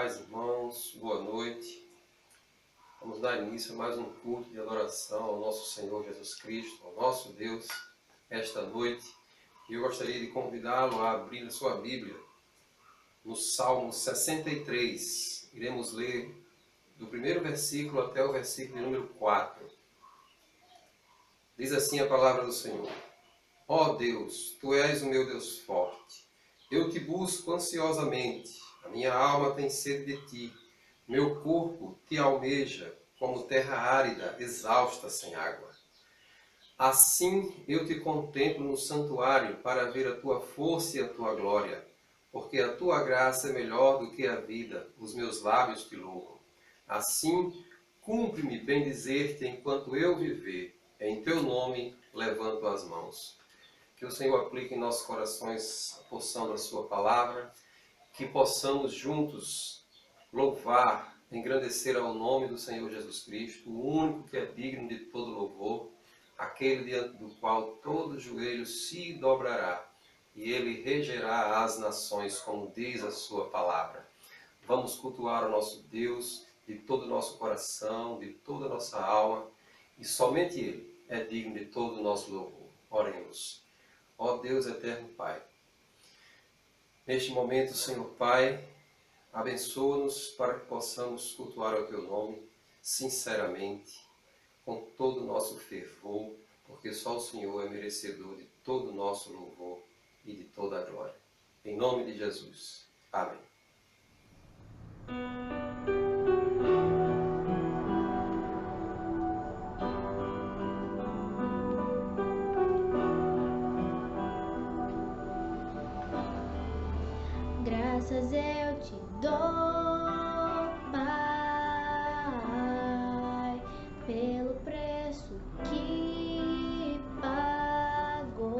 paz, irmãos, boa noite. Vamos dar início a mais um culto de adoração ao nosso Senhor Jesus Cristo, ao nosso Deus, esta noite. E eu gostaria de convidá-lo a abrir a sua Bíblia no Salmo 63. Iremos ler do primeiro versículo até o versículo número 4. Diz assim a palavra do Senhor: Ó Deus, Tu és o meu Deus forte. Eu te busco ansiosamente. A minha alma tem sede de ti. Meu corpo te almeja como terra árida, exausta sem água. Assim eu te contemplo no santuário para ver a tua força e a tua glória, porque a tua graça é melhor do que a vida, os meus lábios te louvam. Assim, cumpre-me bem dizer-te enquanto eu viver, em teu nome levanto as mãos. Que o Senhor aplique em nossos corações a porção da sua palavra, que possamos juntos louvar, engrandecer ao nome do Senhor Jesus Cristo, o único que é digno de todo louvor, aquele diante do qual todo joelho se dobrará e ele regerá as nações, como diz a sua palavra. Vamos cultuar o nosso Deus de todo o nosso coração, de toda a nossa alma, e somente Ele é digno de todo o nosso louvor. Oremos. Ó Deus eterno Pai, neste momento, Senhor Pai, abençoa-nos para que possamos cultuar o Teu nome sinceramente, com todo o nosso fervor, porque só o Senhor é merecedor de todo o nosso louvor e de toda a glória. Em nome de Jesus. Amém. Graças eu te dou, Pai, pelo preço que pagou,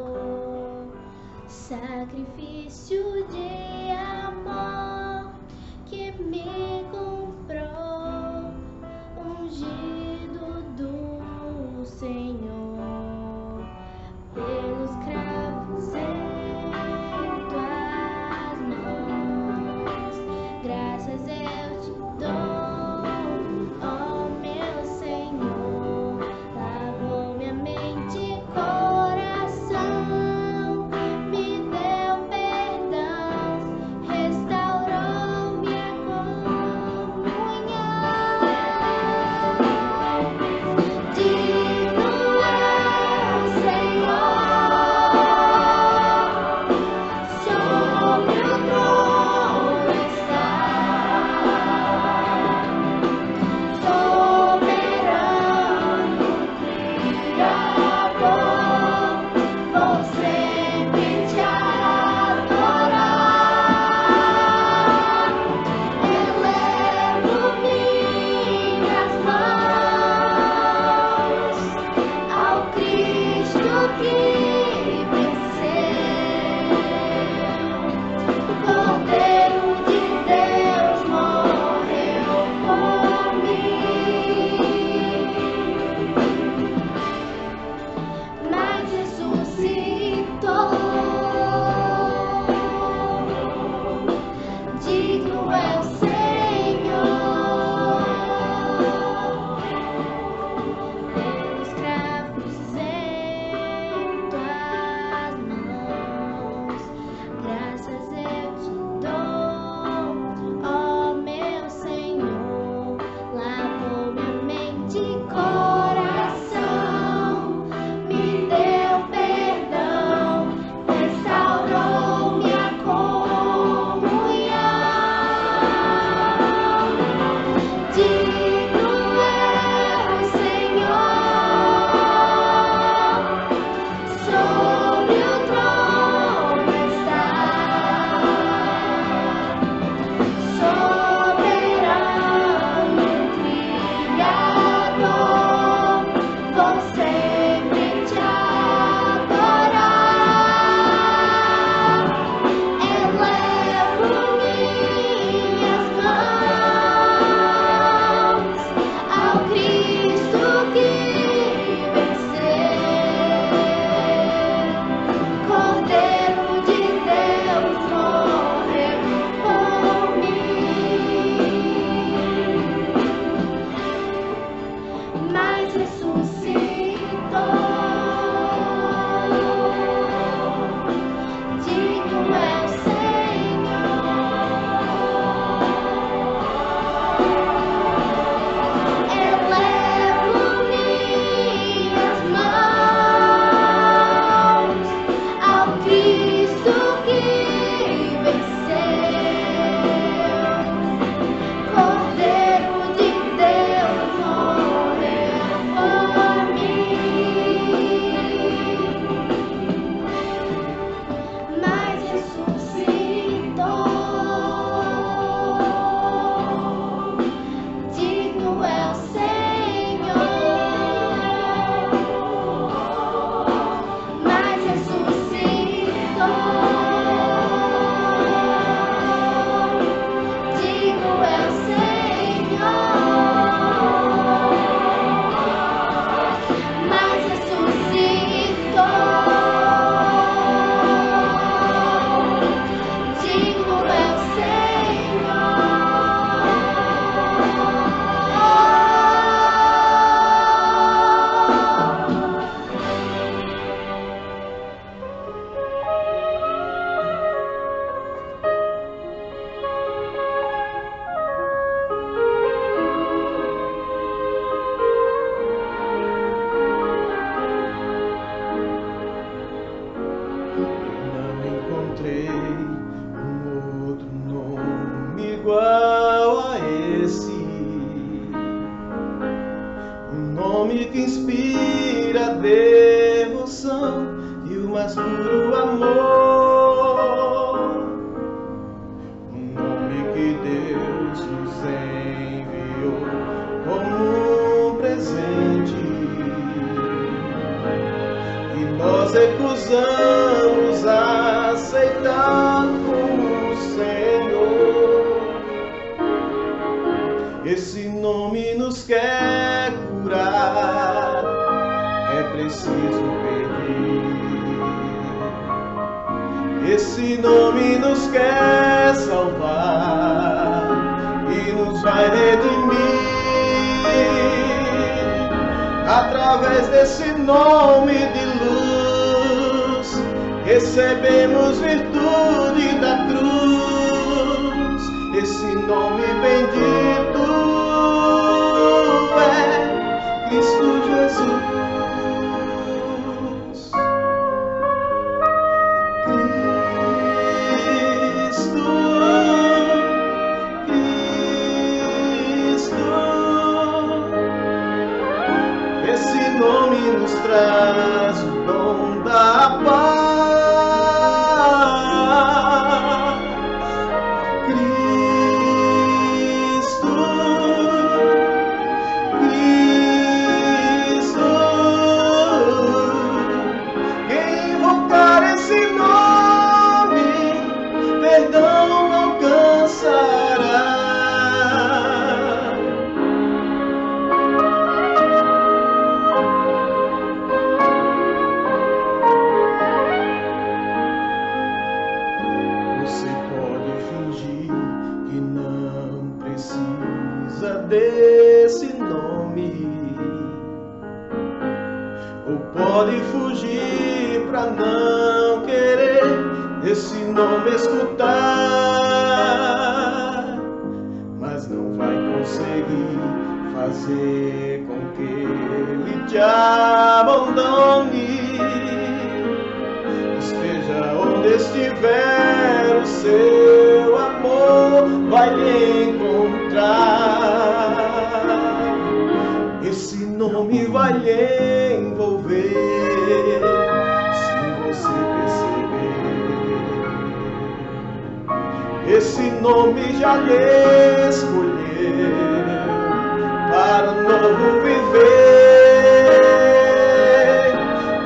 sacrifício de amor que me comprou, ungido do Senhor, pelos cravos em tuas mãos. Graças eu te dou, ó meu Senhor, lavou minha mente e coração, me deu perdão, um nome que inspira devoção e o mais puro amor, um nome que Deus nos enviou como um presente, e nós recusamos aceitar como Senhor. Esse nome nos quer curar, é preciso pedir. Esse nome nos quer salvar e nos vai redimir. Através desse nome de luz, recebemos virtude da cruz. Esse nome bendito é Cristo Jesus. Esse nome nos traz o dom da paz. Cristo, quem invocar esse nome, perdão alcançará. Desse nome, ou pode fugir pra não querer esse nome escutar, mas não vai conseguir fazer com que ele te abandone. Esteja onde estiver, o seu amor vai lhe encontrar. Esse nome vai lhe envolver, se você perceber. Esse nome já lhe escolheu para um novo viver,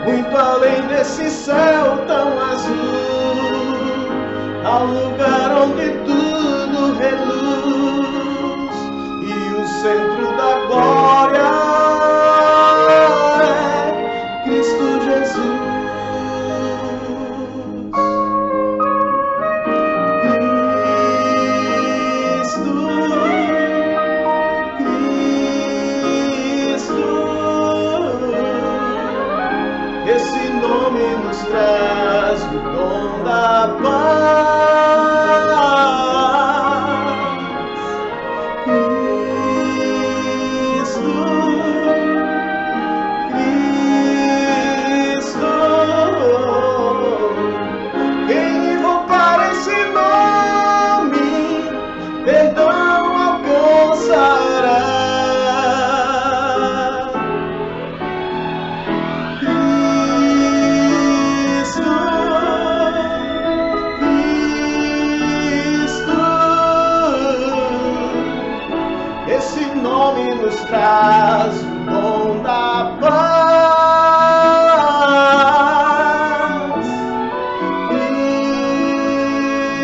muito além desse céu tão azul, ao lugar onde tudo reluz, e o centro da glória é Cristo Jesus. Esse nome nos traz o dom da paz. Cristo, quem invocar esse nome, perdão alcançará. Esse nome nos traz o dom da paz.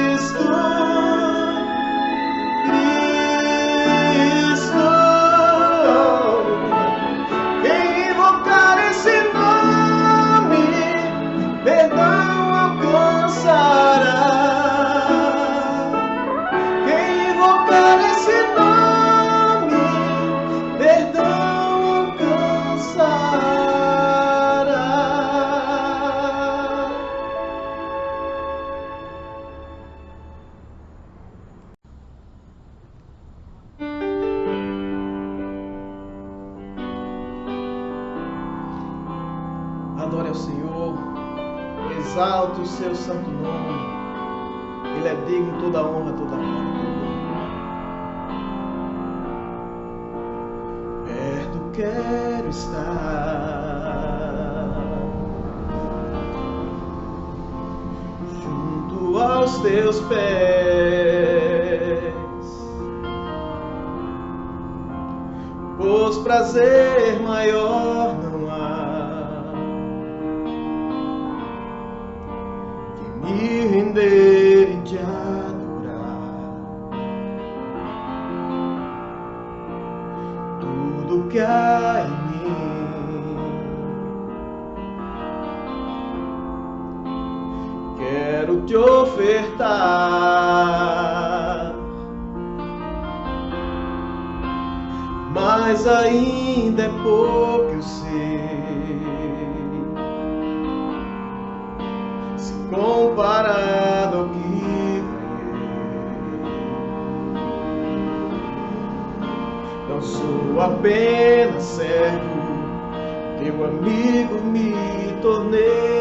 Cristo, quem invocar esse nome, perdão alcançará. Quem invocar esse nome, perdão alcançará. Adore ao Senhor, exalte o seu santo nome. Ele é digno de toda honra, toda glória. Perto quero estar junto aos teus pés, pois prazer maior não há que me render e te adorar. Tudo que há em mim quero te ofertar, mas ainda é pouco, eu sei, se comparado ao que não sou apenas servo, teu amigo me tornei.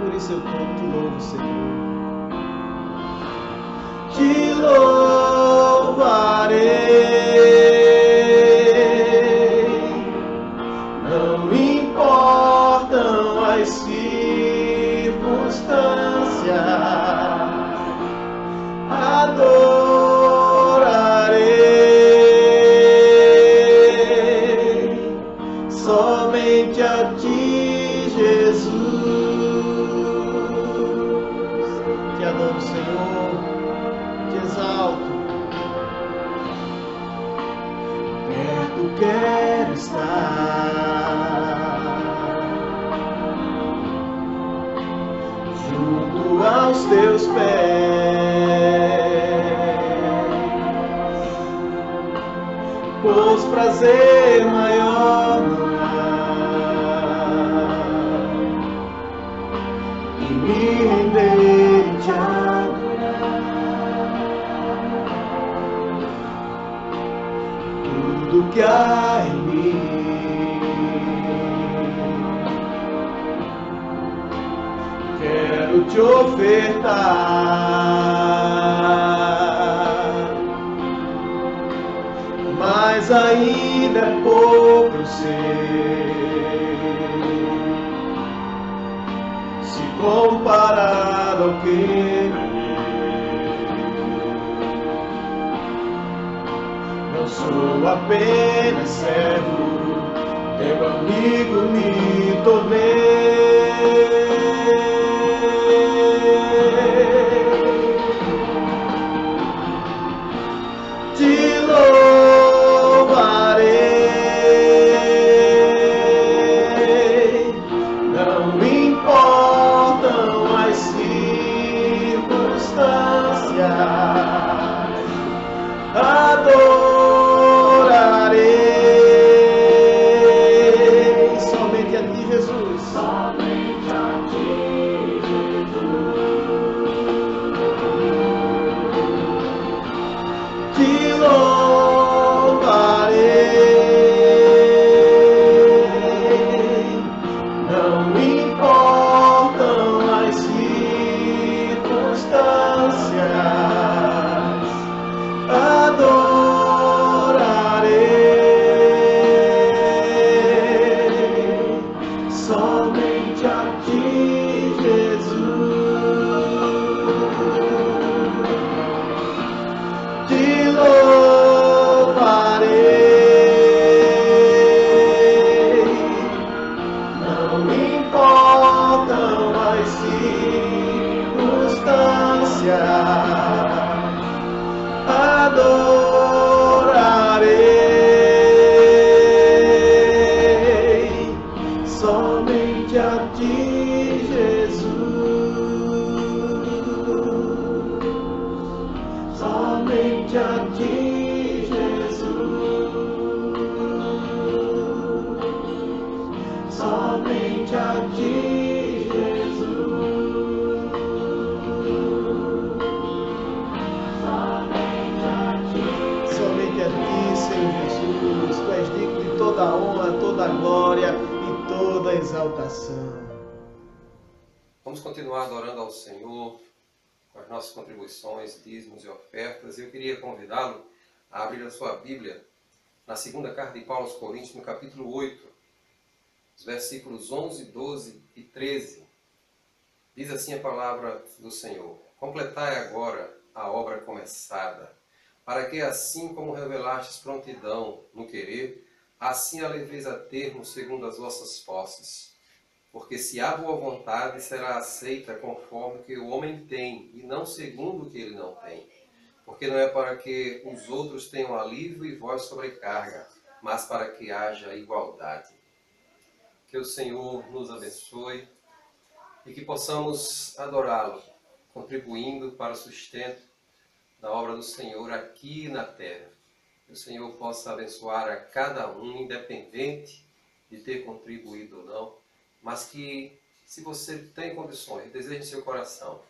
Por isso eu te louvo, Senhor. Te louvarei, não importam as circunstâncias, adorarei somente a ti, Jesus. Te adoro, Senhor, te exalto. Perto quero estar, junto aos teus pés, pois prazer maior não há que me render e te adorar. Tudo que há em mim quero te ofertar, mas ainda é pouco, eu sei, se comparado ao que não sou apenas servo, teu amigo me tornei. Te louvarei, não importam as circunstâncias, adorarei somente a ti, Jesus. Somente a ti, Jesus. Te louvarei, não importam as circunstâncias, adorarei somente a ti, Jesus. Te louvarei, não importam as circunstâncias, adorarei somente a ti, Jesus. Somente a ti, Jesus. Somente a ti, Jesus. Somente a ti, Senhor Jesus. Tu és digno de toda a honra, toda a glória e toda a exaltação. Vamos continuar adorando ao Senhor com as nossas contribuições, dízimos e ofertas. Eu queria convidá-lo a abrir a sua Bíblia na segunda carta de Paulo aos Coríntios, no capítulo 8, os versículos 11, 12 e 13. Diz assim a palavra do Senhor: completai agora a obra começada, para que assim como revelastes prontidão no querer, assim a leveis a termo segundo as vossas posses. Porque se há boa vontade, será aceita conforme o que o homem tem, e não segundo o que ele não tem. Porque não é para que os outros tenham alívio e vós sobrecarga, mas para que haja igualdade. Que o Senhor nos abençoe e que possamos adorá-lo, contribuindo para o sustento da obra do Senhor aqui na terra. Que o Senhor possa abençoar a cada um, independente de ter contribuído ou não, mas que, se você tem condições, deseja em seu coração,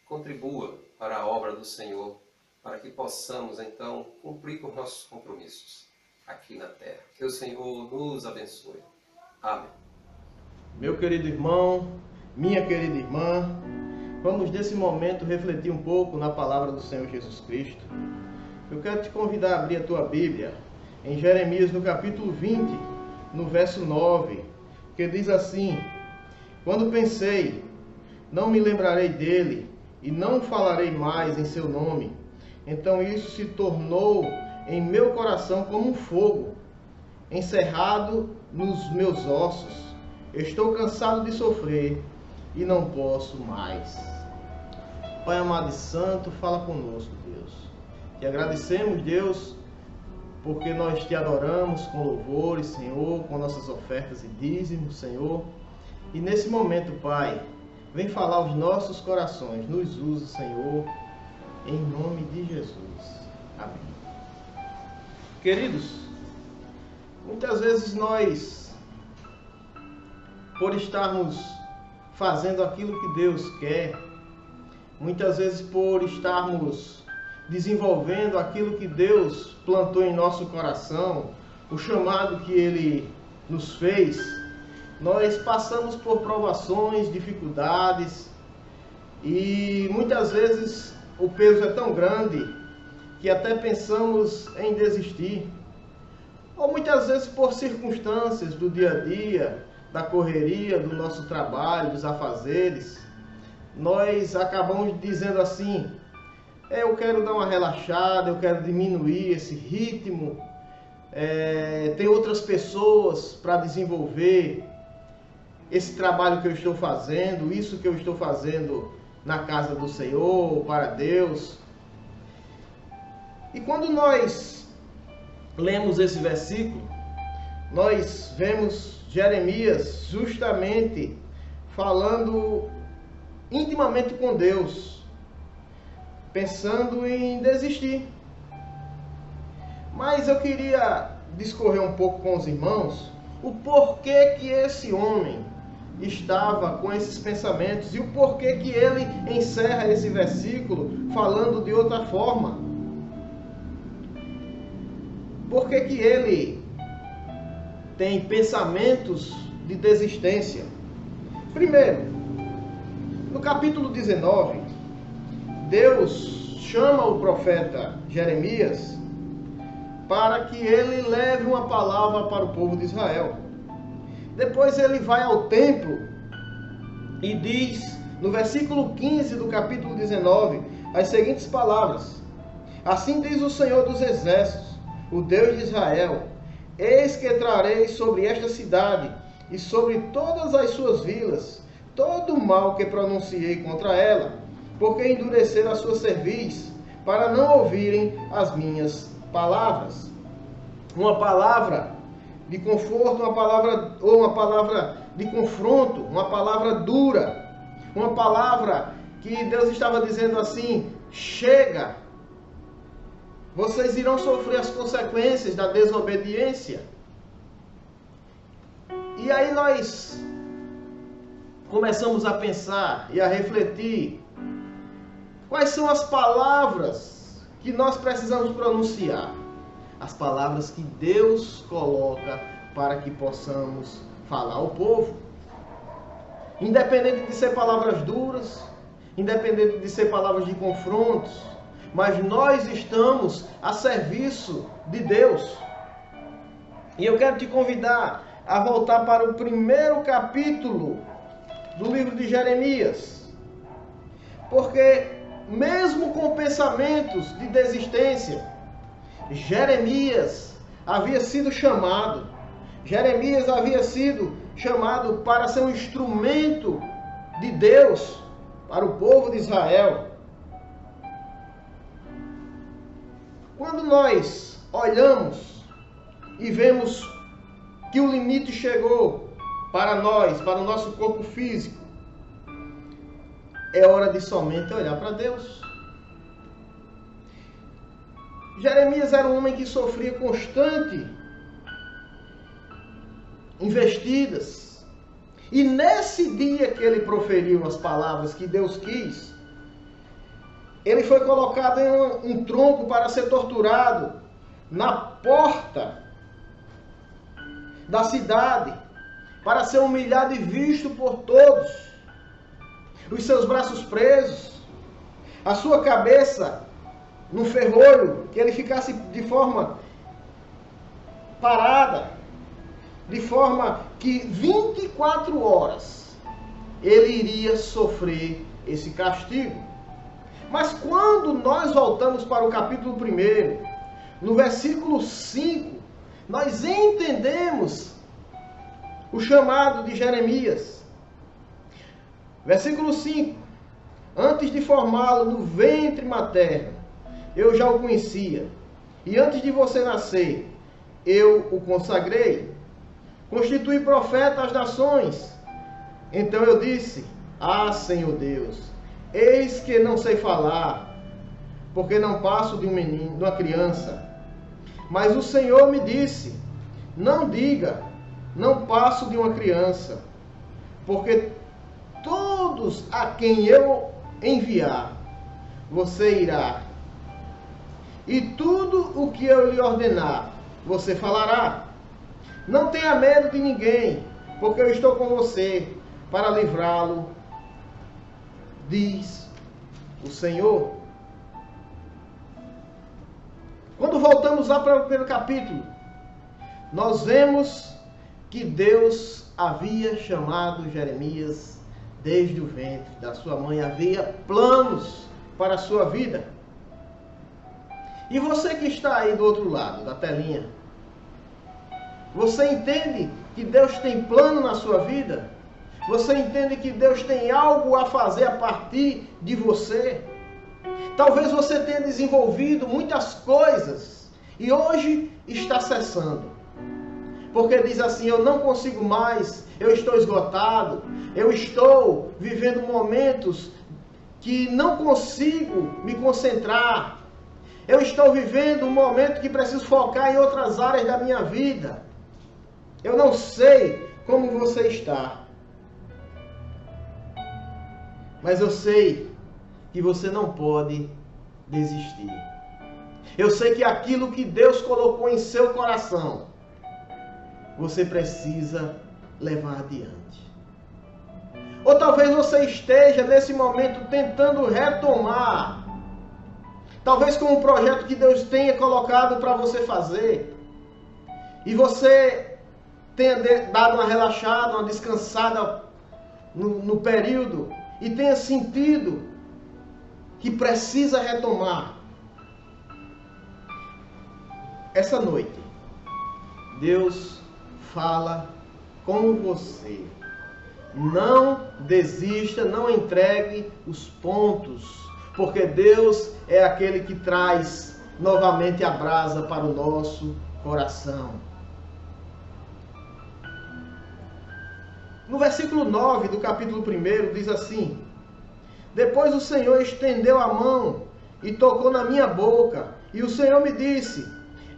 contribua para a obra do Senhor, para que possamos, então, cumprir com nossos compromissos aqui na terra. Que o Senhor nos abençoe. Amém. Meu querido irmão, minha querida irmã, vamos nesse momento refletir um pouco na palavra do Senhor Jesus Cristo. Eu quero te convidar a abrir a tua Bíblia em Jeremias, no capítulo 20, no verso 9, que diz assim: quando pensei, não me lembrarei dele, e não falarei mais em seu nome, então isso se tornou em meu coração como um fogo, encerrado nos meus ossos. Estou cansado de sofrer e não posso mais. Pai amado e santo, fala conosco, Deus. Te agradecemos, Deus, porque nós te adoramos com louvores, Senhor, com nossas ofertas e dízimos, Senhor. E nesse momento, Pai, vem falar aos nossos corações. Nos usa, Senhor, em nome de Jesus. Amém. Queridos, muitas vezes nós, por estarmos fazendo aquilo que Deus quer, muitas vezes por estarmos desenvolvendo aquilo que Deus plantou em nosso coração, o chamado que Ele nos fez, nós passamos por provações, dificuldades, e muitas vezes o peso é tão grande que até pensamos em desistir. Ou muitas vezes por circunstâncias do dia a dia, da correria, do nosso trabalho, dos afazeres, nós acabamos dizendo assim: eu quero dar uma relaxada, eu quero diminuir esse ritmo, tem outras pessoas para desenvolver esse trabalho que eu estou fazendo, isso que eu estou fazendo na casa do Senhor, para Deus. E quando nós lemos esse versículo, nós vemos Jeremias justamente falando intimamente com Deus, pensando em desistir. Mas eu queria discorrer um pouco com os irmãos o porquê que esse homem estava com esses pensamentos e o porquê que ele encerra esse versículo falando de outra forma. Por que que ele tem pensamentos de desistência? Primeiro, no capítulo 19, Deus chama o profeta Jeremias para que ele leve uma palavra para o povo de Israel. Depois ele vai ao templo e diz, no versículo 15 do capítulo 19, as seguintes palavras: assim diz o Senhor dos Exércitos, o Deus de Israel: eis que trarei sobre esta cidade e sobre todas as suas vilas todo o mal que pronunciei contra ela, porque endureceram a sua cerviz, para não ouvirem as minhas palavras. Uma palavra de conforto, uma palavra de confronto, uma palavra dura, uma palavra que Deus estava dizendo assim: chega, vocês irão sofrer as consequências da desobediência. E aí nós começamos a pensar e a refletir quais são as palavras que nós precisamos pronunciar, as palavras que Deus coloca para que possamos falar ao povo, independente de ser palavras duras, independente de ser palavras de confrontos, mas nós estamos a serviço de Deus. E eu quero te convidar a voltar para o primeiro capítulo do livro de Jeremias. Porque mesmo com pensamentos de desistência, Jeremias havia sido chamado. Jeremias havia sido chamado para ser um instrumento de Deus para o povo de Israel. Quando nós olhamos e vemos que o limite chegou para nós, para o nosso corpo físico, é hora de somente olhar para Deus. Jeremias era um homem que sofria constante investidas. E nesse dia que ele proferiu as palavras que Deus quis, ele foi colocado em um tronco para ser torturado na porta da cidade, para ser humilhado e visto por todos. Os seus braços presos, a sua cabeça no ferrolho, que ele ficasse de forma parada, de forma que 24 horas ele iria sofrer esse castigo. Mas quando nós voltamos para o capítulo 1, no versículo 5, nós entendemos o chamado de Jeremias. Versículo 5: antes de formá-lo no ventre materno, eu já o conhecia, e antes de você nascer, eu o consagrei. Constituí profeta às nações. Então eu disse: ah, Senhor Deus, eis que não sei falar, porque não passo de um menino, de uma criança. Mas o Senhor me disse: não diga, não passo de uma criança, porque todos a quem eu enviar, você irá. E tudo o que eu lhe ordenar, você falará. Não tenha medo de ninguém, porque eu estou com você para livrá-lo, diz o Senhor. Quando voltamos lá para o primeiro capítulo, nós vemos que Deus havia chamado Jeremias desde o ventre da sua mãe, havia planos para a sua vida. E você que está aí do outro lado da telinha, você entende que Deus tem plano na sua vida? Você entende que Deus tem algo a fazer a partir de você? Talvez você tenha desenvolvido muitas coisas e hoje está cessando. Porque diz assim: eu não consigo mais, eu estou esgotado, eu estou vivendo momentos que não consigo me concentrar. Eu estou vivendo um momento que preciso focar em outras áreas da minha vida. Eu não sei como você está, mas eu sei que você não pode desistir. Eu sei que aquilo que Deus colocou em seu coração, você precisa levar adiante. Ou talvez você esteja nesse momento tentando retomar, talvez com um projeto que Deus tenha colocado para você fazer, e você tenha dado uma relaxada, uma descansada no período, e tenha sentido que precisa retomar. Essa noite, Deus fala com você. Não desista, não entregue os pontos, porque Deus é aquele que traz novamente a brasa para o nosso coração. No versículo 9 do capítulo 1 diz assim: depois o Senhor estendeu a mão e tocou na minha boca, e o Senhor me disse: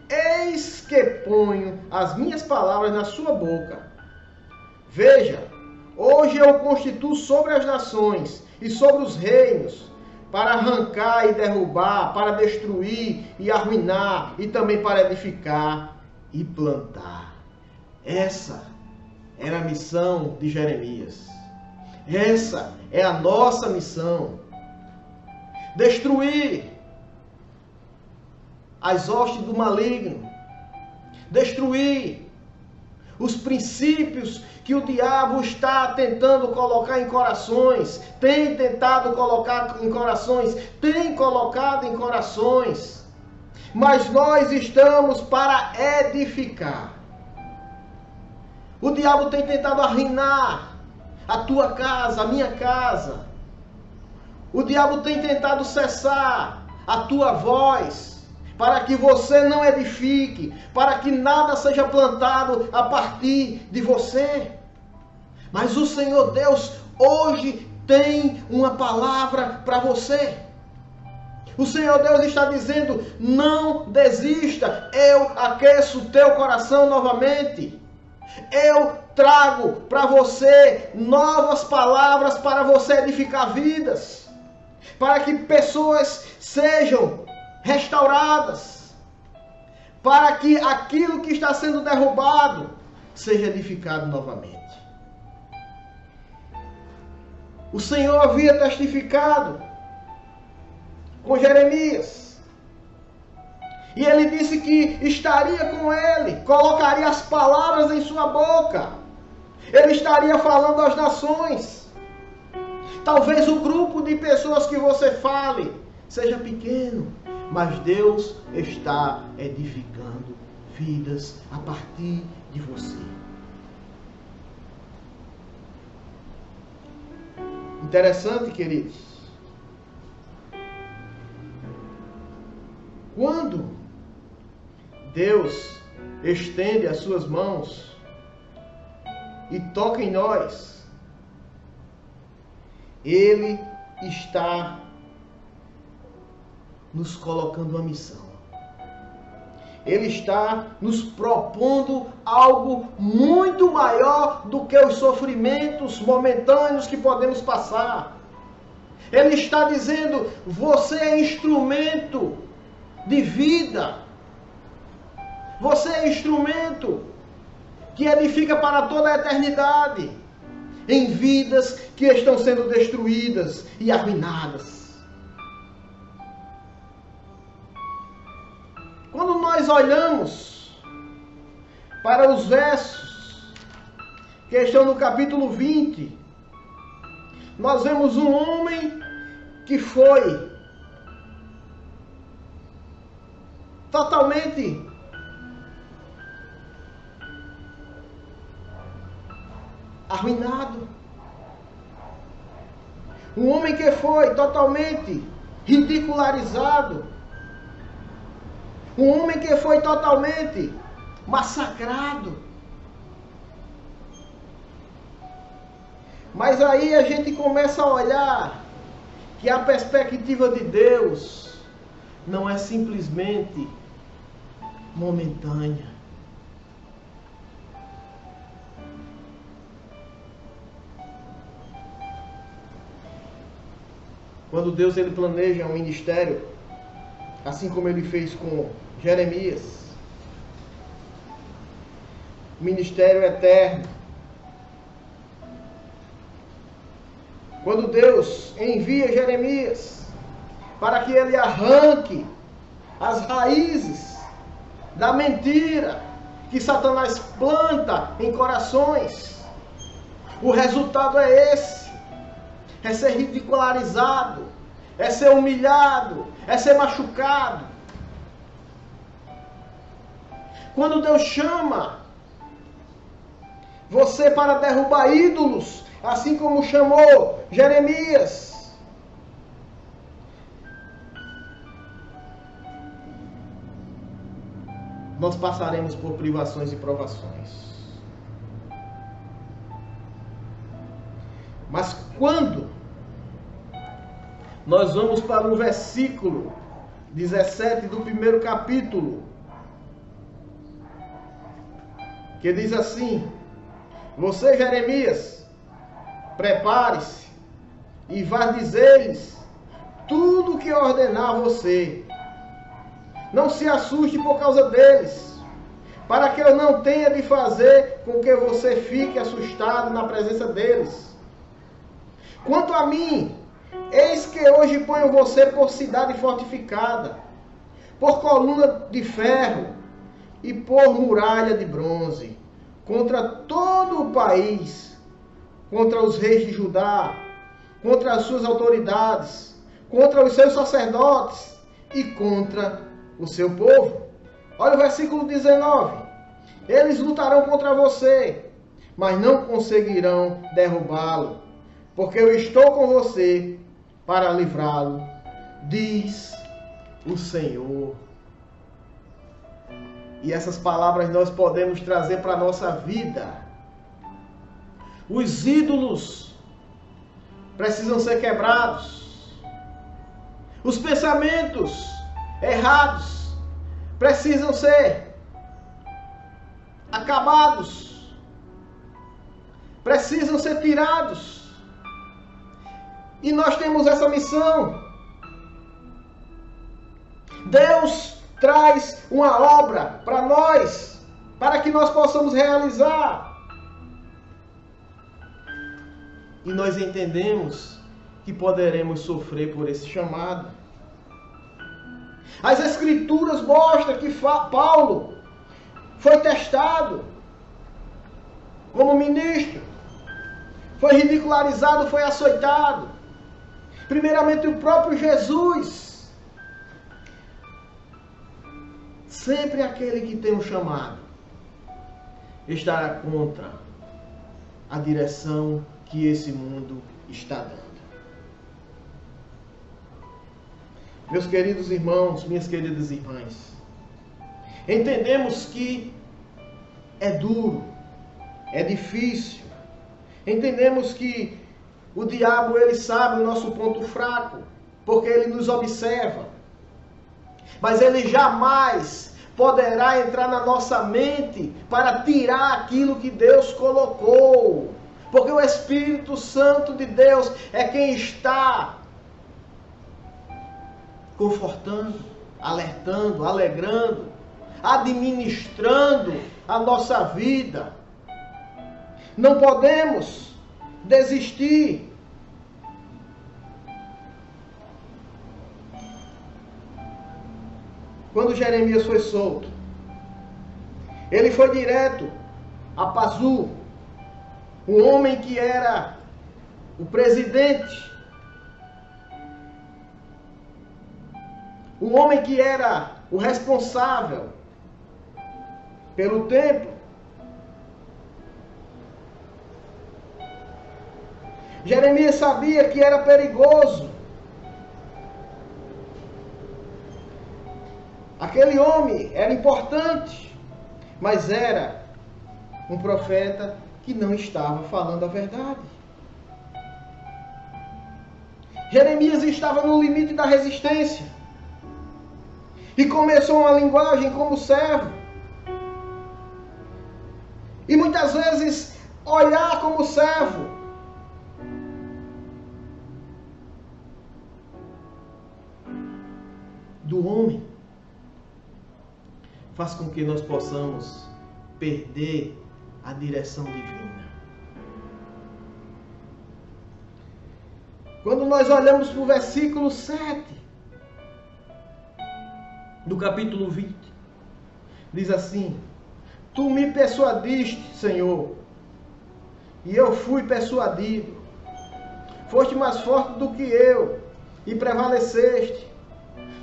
eis que ponho as minhas palavras na sua boca. Veja, hoje eu constituo sobre as nações e sobre os reinos, para arrancar e derrubar, para destruir e arruinar, e também para edificar e plantar. Essa era a missão de Jeremias. Essa é a nossa missão. Destruir as hostes do maligno, destruir os princípios que o diabo está tentando colocar em corações, tem tentado colocar em corações, tem colocado em corações. Mas nós estamos para edificar. O diabo tem tentado arruinar a tua casa, a minha casa. O diabo tem tentado cessar a tua voz, para que você não edifique, para que nada seja plantado a partir de você. Mas o Senhor Deus hoje tem uma palavra para você. O Senhor Deus está dizendo: não desista, eu aqueço o teu coração novamente. Eu trago para você novas palavras para você edificar vidas, para que pessoas sejam restauradas, para que aquilo que está sendo derrubado seja edificado novamente. O Senhor havia testificado com Jeremias, e ele disse que estaria com ele, colocaria as palavras em sua boca, ele estaria falando às nações. Talvez o grupo de pessoas que você fale seja pequeno, mas Deus está edificando vidas a partir de você. Interessante, queridos. Quando Deus estende as suas mãos e toca em nós, Ele está nos colocando uma missão. Ele está nos propondo algo muito maior do que os sofrimentos momentâneos que podemos passar. Ele está dizendo: você é instrumento de vida. Você é instrumento que edifica para toda a eternidade em vidas que estão sendo destruídas e arruinadas. Quando nós olhamos para os versos que estão no capítulo 20, nós vemos um homem que foi totalmente arruinado. Um homem que foi totalmente ridicularizado. Um homem que foi totalmente massacrado. Mas aí a gente começa a olhar que a perspectiva de Deus não é simplesmente momentânea. Quando Deus ele planeja um ministério, assim como ele fez com Jeremias, ministério eterno. Quando Deus envia Jeremias para que ele arranque as raízes da mentira que Satanás planta em corações, o resultado é esse: é ser ridicularizado, é ser humilhado, é ser machucado. Quando Deus chama você para derrubar ídolos, assim como chamou Jeremias, nós passaremos por privações e provações. Mas quando nós vamos para o versículo 17 do primeiro capítulo, que diz assim: você, Jeremias, prepare-se e vá dizer-lhes tudo o que ordenar você. Não se assuste por causa deles, para que eu não tenha de fazer com que você fique assustado na presença deles. Quanto a mim, eis que hoje ponho você por cidade fortificada, por coluna de ferro e por muralha de bronze, contra todo o país, contra os reis de Judá, contra as suas autoridades, contra os seus sacerdotes e contra o seu povo. Olha o versículo 19. Eles lutarão contra você, mas não conseguirão derrubá-lo, porque eu estou com você para livrá-lo, diz o Senhor. E essas palavras nós podemos trazer para a nossa vida. Os ídolos precisam ser quebrados. Os pensamentos errados precisam ser acabados. Precisam ser tirados. E nós temos essa missão. Deus traz uma obra para nós, para que nós possamos realizar. E nós entendemos que poderemos sofrer por esse chamado. As Escrituras mostram que Paulo foi testado como ministro, foi ridicularizado, foi açoitado. Primeiramente o próprio Jesus. Sempre aquele que tem um chamado estará contra a direção que esse mundo está dando. Meus queridos irmãos, minhas queridas irmãs, entendemos que é duro, é difícil. Entendemos que o diabo, ele sabe o nosso ponto fraco, porque ele nos observa. Mas ele jamais poderá entrar na nossa mente para tirar aquilo que Deus colocou. Porque o Espírito Santo de Deus é quem está confortando, alertando, alegrando, administrando a nossa vida. Não podemos desistir. Quando Jeremias foi solto, ele foi direto a Pazu, um homem que era o presidente, um homem que era o responsável pelo templo. Jeremias sabia que era perigoso. Aquele homem era importante, mas era um profeta que não estava falando a verdade. Jeremias estava no limite da resistência e começou uma linguagem como servo. E muitas vezes olhar como servo do homem faz com que nós possamos perder a direção divina. Quando nós olhamos para o versículo 7 do capítulo 20, diz assim: Tu me persuadiste, Senhor, e eu fui persuadido. Foste mais forte do que eu e prevaleceste.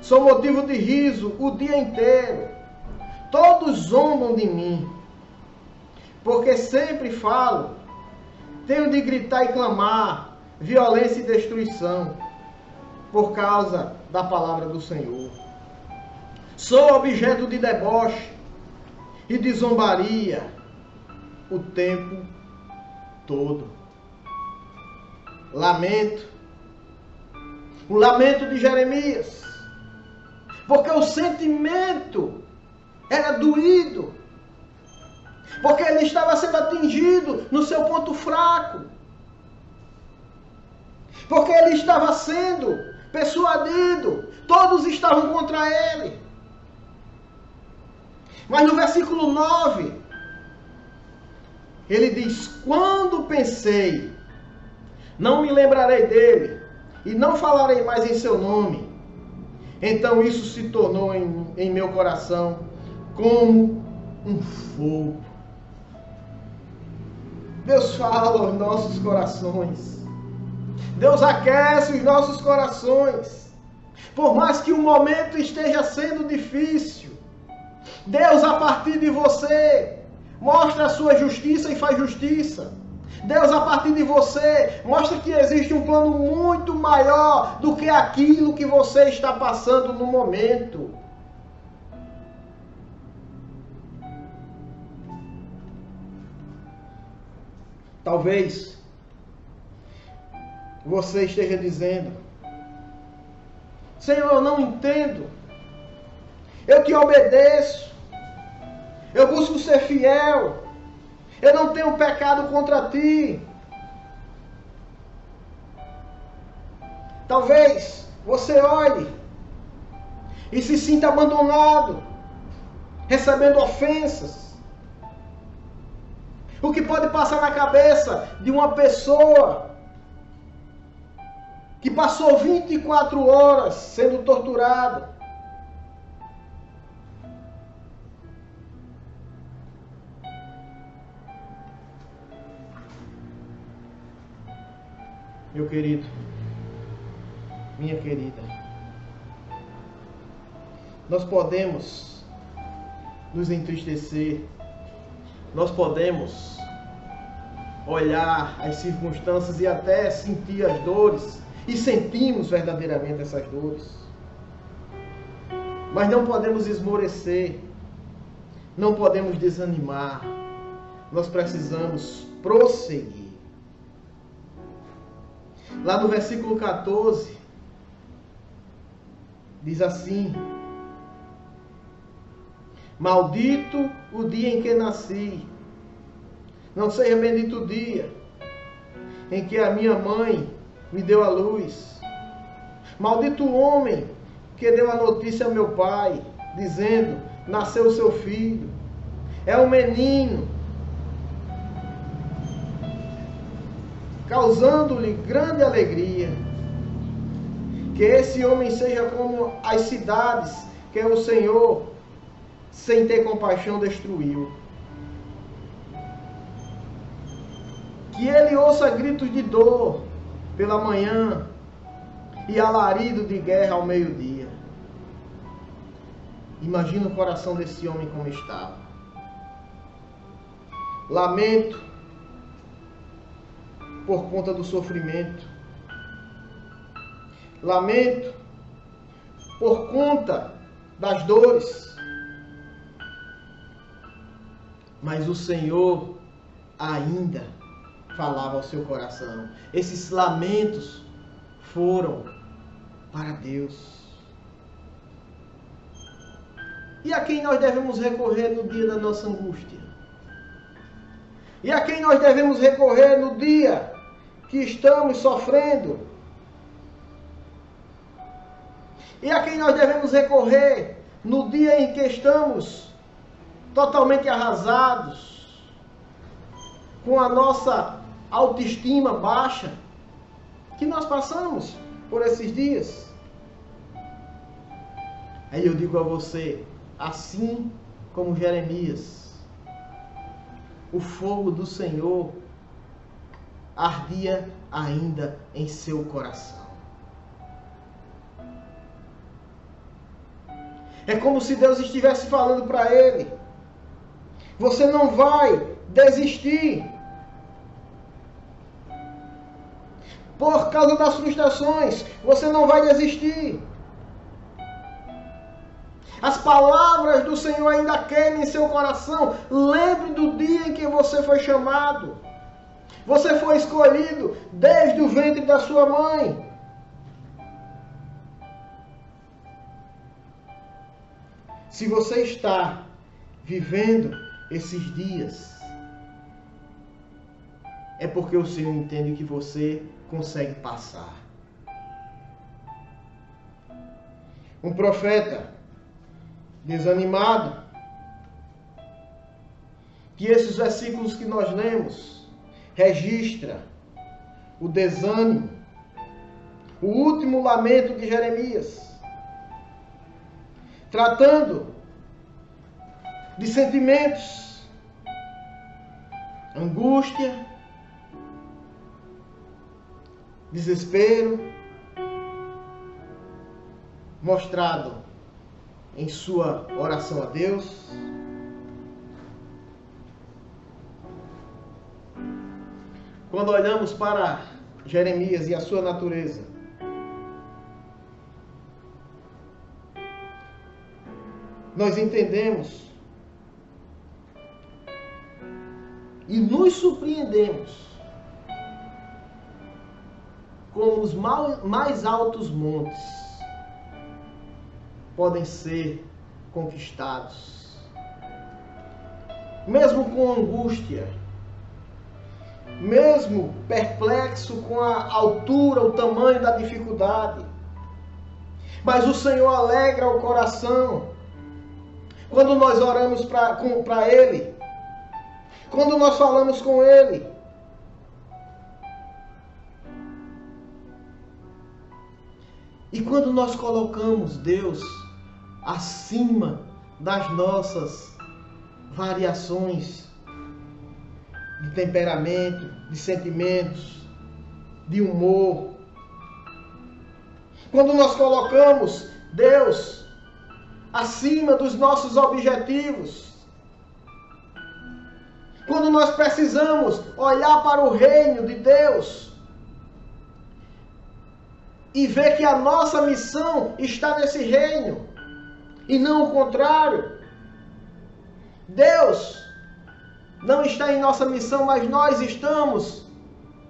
Sou motivo de riso o dia inteiro. Todos zombam de mim, porque sempre falo. Tenho de gritar e clamar, violência e destruição, por causa da palavra do Senhor. Sou objeto de deboche e de zombaria o tempo todo. Lamento. O lamento de Jeremias, porque o sentimento era doído, porque ele estava sendo atingido no seu ponto fraco, porque ele estava sendo persuadido, todos estavam contra ele. Mas no versículo 9, ele diz: Quando pensei, não me lembrarei dele, e não falarei mais em seu nome. Então isso se tornou em meu coração como um fogo. Deus fala aos nossos corações. Deus aquece os nossos corações. Por mais que o momento esteja sendo difícil, Deus, a partir de você, mostra a sua justiça e faz justiça. Deus, a partir de você, mostra que existe um plano muito maior do que aquilo que você está passando no momento. Talvez você esteja dizendo: Senhor, eu não entendo. Eu te obedeço. Eu busco ser fiel. Eu não tenho pecado contra ti. Talvez você olhe e se sinta abandonado, recebendo ofensas. O que pode passar na cabeça de uma pessoa que passou 24 horas sendo torturada? Meu querido, minha querida, nós podemos nos entristecer, nós podemos olhar as circunstâncias e até sentir as dores, e sentimos verdadeiramente essas dores. Mas não podemos esmorecer, não podemos desanimar, nós precisamos prosseguir. Lá no versículo 14, diz assim: Maldito o dia em que nasci, não seja bendito o dia em que a minha mãe me deu a luz. Maldito o homem que deu a notícia ao meu pai, dizendo: nasceu seu filho, é um menino, causando-lhe grande alegria. Que esse homem seja como as cidades que o Senhor, sem ter compaixão, destruiu. Que ele ouça gritos de dor pela manhã e alarido de guerra ao meio-dia. Imagina o coração desse homem como estava. Lamento por conta do sofrimento. Lamento por conta das dores. Mas o Senhor ainda falava ao seu coração. Esses lamentos foram para Deus. E a quem nós devemos recorrer no dia da nossa angústia? E a quem nós devemos recorrer no dia que estamos sofrendo? E a quem nós devemos recorrer no dia em que estamos totalmente arrasados, com a nossa autoestima baixa, que nós passamos por esses dias? Aí eu digo a você, assim como Jeremias, o fogo do Senhor ardia ainda em seu coração. É como se Deus estivesse falando para ele: você não vai desistir. Por causa das frustrações, você não vai desistir. As palavras do Senhor ainda queimam em seu coração. Lembre do dia em que você foi chamado. Você foi escolhido desde o ventre da sua mãe. Se você está vivendo esses dias, é porque o Senhor entende que você consegue passar. Um profeta desanimado, que esses versículos que nós lemos registra o desânimo, o último lamento de Jeremias. tratando de sentimentos, angústia, desespero, mostrado em sua oração a Deus. Quando olhamos para Jeremias e a sua natureza, nós entendemos e nos surpreendemos como os mais altos montes podem ser conquistados, mesmo com angústia, mesmo perplexo com a altura, o tamanho da dificuldade. Mas o Senhor alegra o coração quando nós oramos para Ele, quando nós falamos com Ele. E quando nós colocamos Deus acima das nossas variações de temperamento, de sentimentos, de humor. Quando nós colocamos Deus acima dos nossos objetivos. Quando nós precisamos olhar para o reino de Deus e ver que a nossa missão está nesse reino e não o contrário. Deus não está em nossa missão, mas nós estamos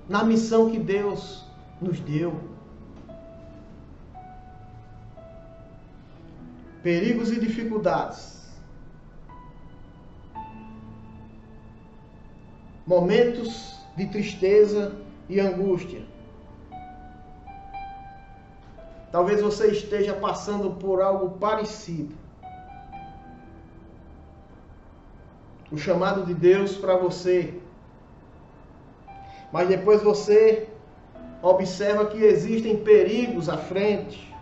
na missão que Deus nos deu. Perigos e dificuldades. Momentos de tristeza e angústia. Talvez você esteja passando por algo parecido. O chamado de Deus para você. Mas depois você observa que existem perigos à frente.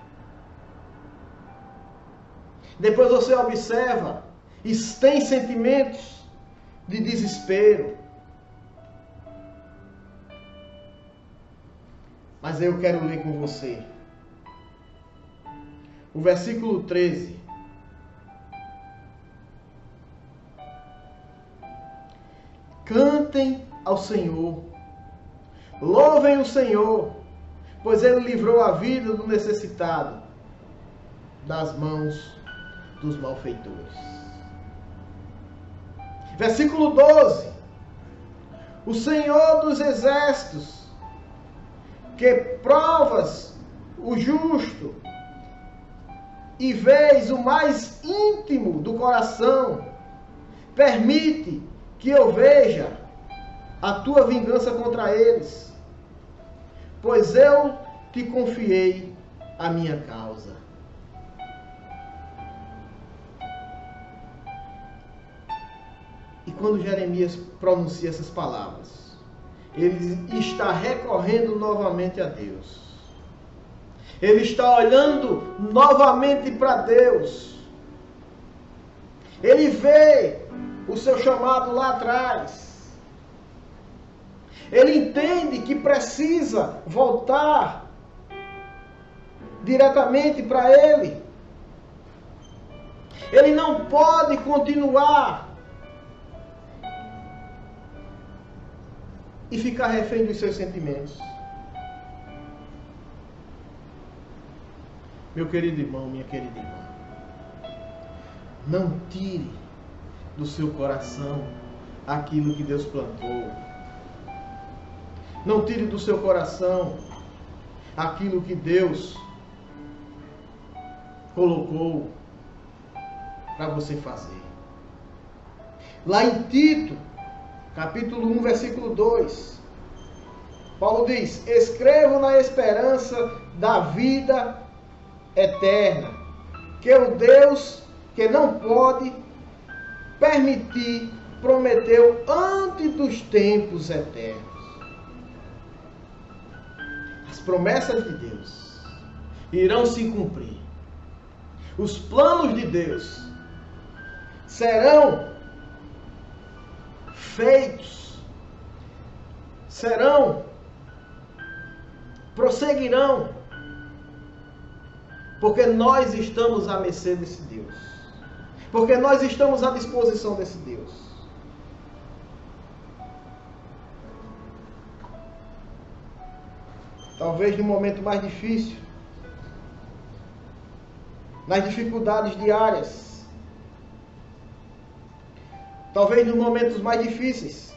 Depois você observa e tem sentimentos de desespero. Mas eu quero ler com você o versículo 13. Cantem ao Senhor, louvem o Senhor, pois Ele livrou a vida do necessitado das mãos dos malfeitores. Versículo 12. O Senhor dos exércitos, que provas o justo e vês o mais íntimo do coração, permite que eu veja a tua vingança contra eles, pois eu te confiei a minha causa. E quando Jeremias pronuncia essas palavras, ele está recorrendo novamente a Deus. Ele está olhando novamente para Deus. Ele vê o seu chamado lá atrás. Ele entende que precisa voltar diretamente para Ele. Ele não pode continuar e ficar refém dos seus sentimentos. Meu querido irmão, minha querida irmã, não tire do seu coração aquilo que Deus plantou. Não tire do seu coração aquilo que Deus colocou para você fazer. Lá em Tito, capítulo 1, versículo 2, Paulo diz: escrevo na esperança da vida eterna, que o Deus que não pode permitir prometeu antes dos tempos eternos. As promessas de Deus irão se cumprir. Os planos de Deus serão feitos, prosseguirão, porque nós estamos à mercê desse Deus, porque nós estamos à disposição desse Deus. Talvez no momento mais difícil, nas dificuldades diárias, talvez nos momentos mais difíceis,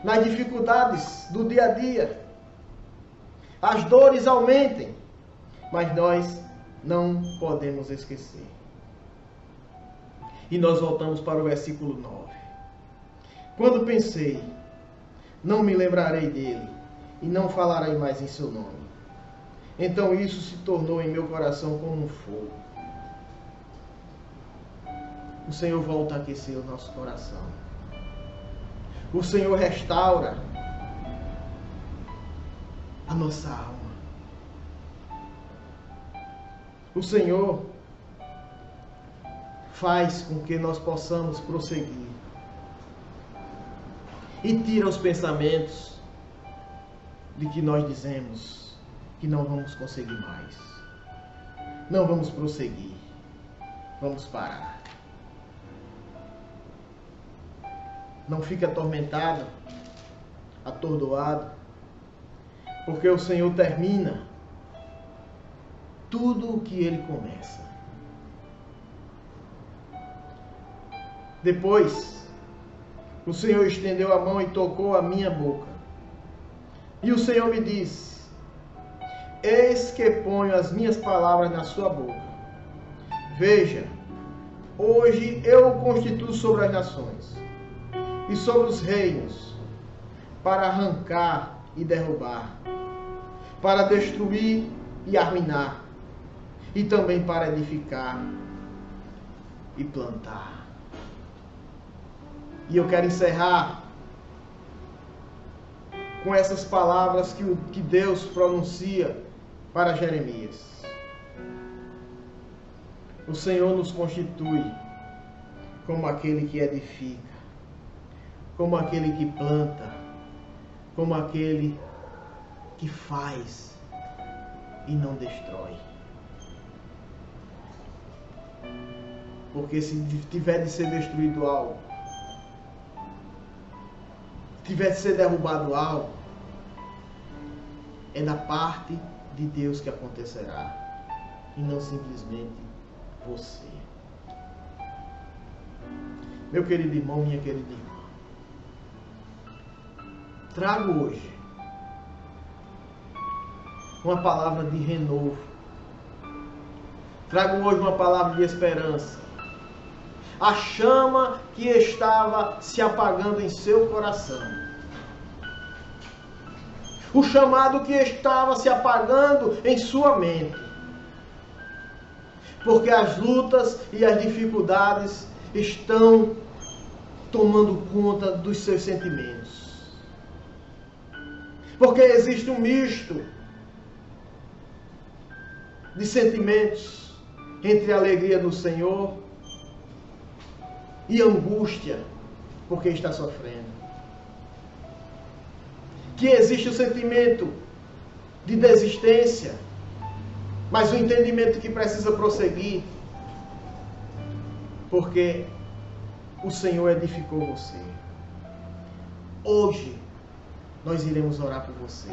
nas dificuldades do dia a dia, as dores aumentem, mas nós não podemos esquecer. E nós voltamos para o versículo 9. Quando pensei, não me lembrarei dele, e não falarei mais em seu nome. Então isso se tornou em meu coração como um fogo. O Senhor volta a aquecer o nosso coração. O Senhor restaura a nossa alma. O Senhor faz com que nós possamos prosseguir. E tira os pensamentos de que nós dizemos que não vamos conseguir mais. Não vamos prosseguir. Vamos parar. Não fique atormentado, atordoado, porque o Senhor termina tudo o que Ele começa. Depois, o Senhor estendeu a mão e tocou a minha boca. E o Senhor me disse: eis que ponho as minhas palavras na sua boca. Veja, hoje eu o constituo sobre as nações e sobre os reinos, para arrancar e derrubar, para destruir e arruinar, e também para edificar e plantar. E eu quero encerrar com essas palavras que Deus pronuncia para Jeremias. O Senhor nos constitui como aquele que edifica, como aquele que planta, como aquele que faz e não destrói. Porque se tiver de ser destruído algo, tiver de ser derrubado algo, é da parte de Deus que acontecerá, e não simplesmente você. Meu querido irmão, minha querida irmã, trago hoje uma palavra de renovo. Trago hoje uma palavra de esperança. A chama que estava se apagando em seu coração. O chamado que estava se apagando em sua mente. Porque as lutas e as dificuldades estão tomando conta dos seus sentimentos. Porque existe um misto de sentimentos entre a alegria do Senhor e angústia, porque está sofrendo. Que existe o sentimento de desistência, mas o entendimento que precisa prosseguir, porque o Senhor edificou você. Hoje nós iremos orar por você,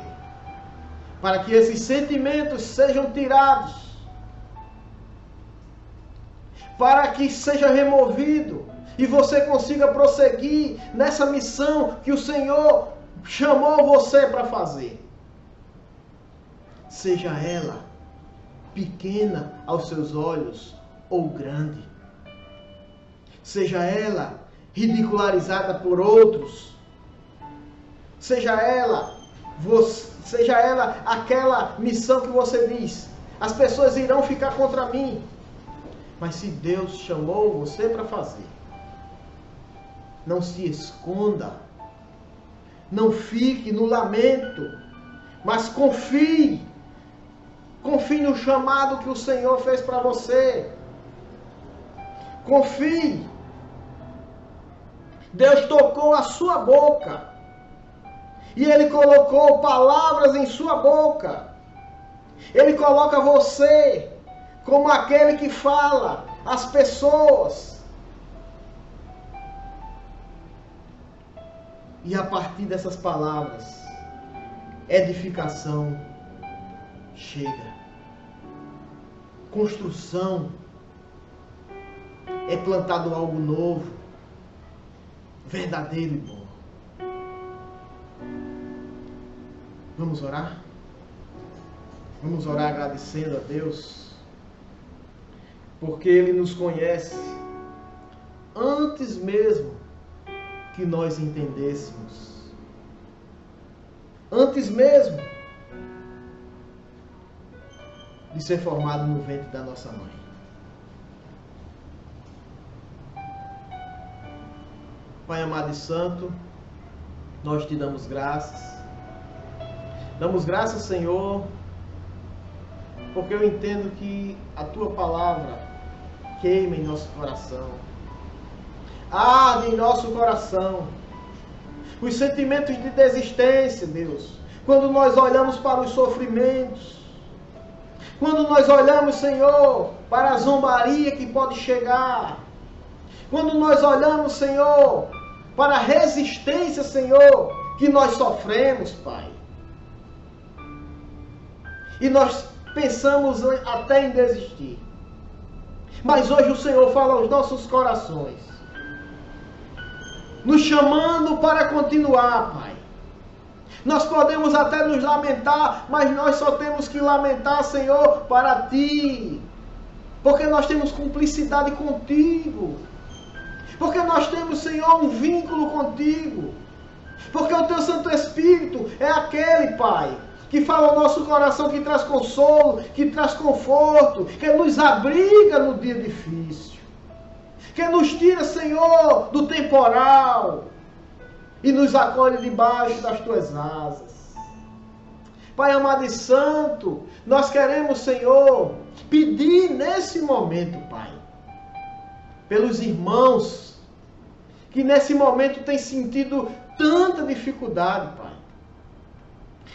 para que esses sentimentos sejam tirados, para que seja removido e você consiga prosseguir nessa missão que o Senhor chamou você para fazer. Seja ela pequena aos seus olhos ou grande. Seja ela ridicularizada por outros. Seja ela aquela missão que você diz: as pessoas irão ficar contra mim. Mas se Deus chamou você para fazer, não se esconda. Não fique no lamento, mas confie Confie no chamado que o Senhor fez para você. Confie. Deus tocou a sua boca. E Ele colocou palavras em sua boca. Ele coloca você como aquele que fala às pessoas. E a partir dessas palavras, edificação chega. Construção. É plantado algo novo, verdadeiro e bom. Vamos orar? Vamos orar agradecendo a Deus, porque Ele nos conhece antes mesmo que nós entendêssemos. Antes mesmo de ser formado no ventre da nossa mãe. Pai amado e santo, nós te damos graças. Damos graças, Senhor, porque eu entendo que a tua palavra queima em nosso coração. Arde em nosso coração os sentimentos de desistência, Deus. Quando nós olhamos para os sofrimentos, quando nós olhamos, Senhor, para a zombaria que pode chegar, quando nós olhamos, Senhor, para a resistência, Senhor, que nós sofremos, Pai. E nós pensamos até em desistir. Mas hoje o Senhor fala aos nossos corações, nos chamando para continuar, Pai. Nós podemos até nos lamentar, mas nós só temos que lamentar, Senhor, para Ti. Porque nós temos cumplicidade contigo. Porque nós temos, Senhor, um vínculo contigo. Porque o Teu Santo Espírito é aquele, Pai, que fala ao nosso coração, que traz consolo, que traz conforto, que nos abriga no dia difícil. Que nos tira, Senhor, do temporal e nos acolhe debaixo das Tuas asas. Pai amado e santo, nós queremos, Senhor, pedir nesse momento, Pai, pelos irmãos que nesse momento têm sentido tanta dificuldade, Pai.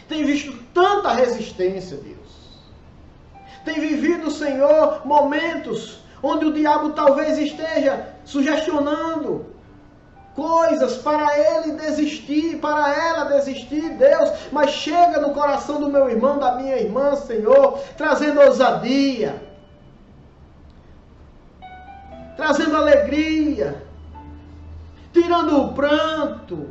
Tem visto tanta resistência, Deus. Tem vivido, Senhor, momentos onde o diabo talvez esteja sugestionando coisas para ele desistir, para ela desistir, Deus. Mas chega no coração do meu irmão, da minha irmã, Senhor, trazendo ousadia, trazendo alegria, tirando o pranto.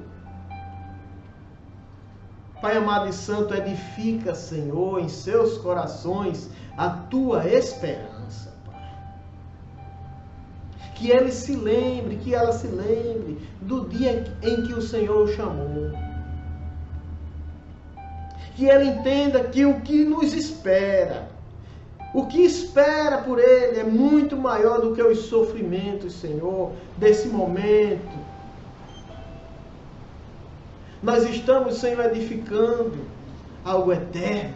Pai amado e santo, edifica, Senhor, em seus corações a Tua esperança, Pai. Que ele se lembre, que ela se lembre do dia em que o Senhor o chamou. Que ele entenda que o que nos espera, o que espera por ele é muito maior do que os sofrimentos, Senhor, desse momento. Nós estamos, Senhor, edificando algo eterno.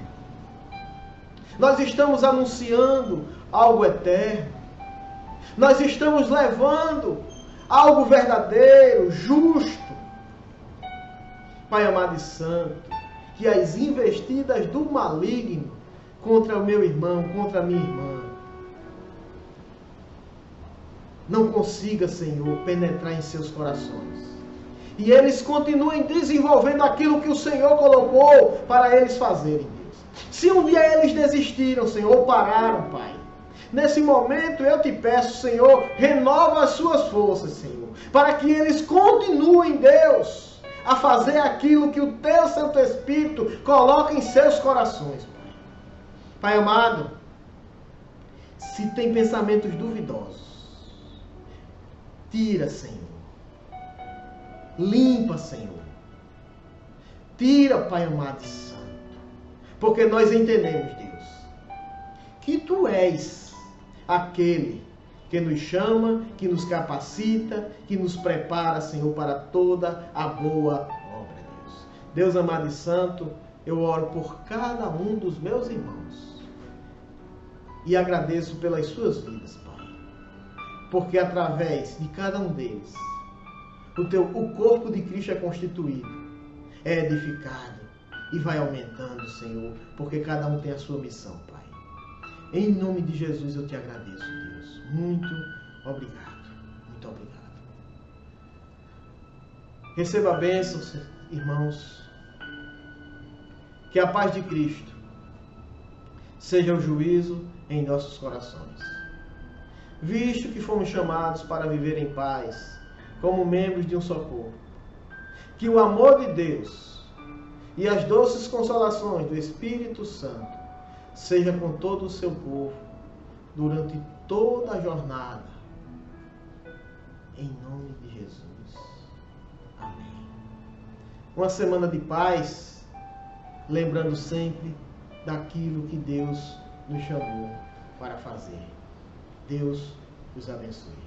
Nós estamos anunciando algo eterno. Nós estamos levando algo verdadeiro, justo. Pai amado e santo, que as investidas do maligno contra o meu irmão, contra a minha irmã, não consiga, Senhor, penetrar em seus corações. E eles continuem desenvolvendo aquilo que o Senhor colocou para eles fazerem, Deus. Se um dia eles desistiram, Senhor, ou pararam, Pai, nesse momento eu te peço, Senhor, renova as suas forças, Senhor, para que eles continuem, Deus, a fazer aquilo que o Teu Santo Espírito coloca em seus corações, Pai. Pai amado, se tem pensamentos duvidosos, tira, Senhor. Limpa, Senhor. Tira, Pai amado e santo. Porque nós entendemos, Deus, que Tu és aquele que nos chama, que nos capacita, que nos prepara, Senhor, para toda a boa obra, Deus. Deus amado e santo, eu oro por cada um dos meus irmãos. e agradeço pelas suas vidas, Pai. Porque através de cada um deles, o corpo de Cristo é constituído, é edificado e vai aumentando, Senhor, porque cada um tem a sua missão, Pai. Em nome de Jesus eu te agradeço, Deus. Muito obrigado. Muito obrigado. Receba a bênção, irmãos. Que a paz de Cristo seja o juízo em nossos corações. Visto que fomos chamados para viver em paz, como membros de um só corpo, que o amor de Deus e as doces consolações do Espírito Santo seja com todo o seu povo durante toda a jornada. Em nome de Jesus. Amém. Uma semana de paz, lembrando sempre daquilo que Deus nos chamou para fazer. Deus os abençoe.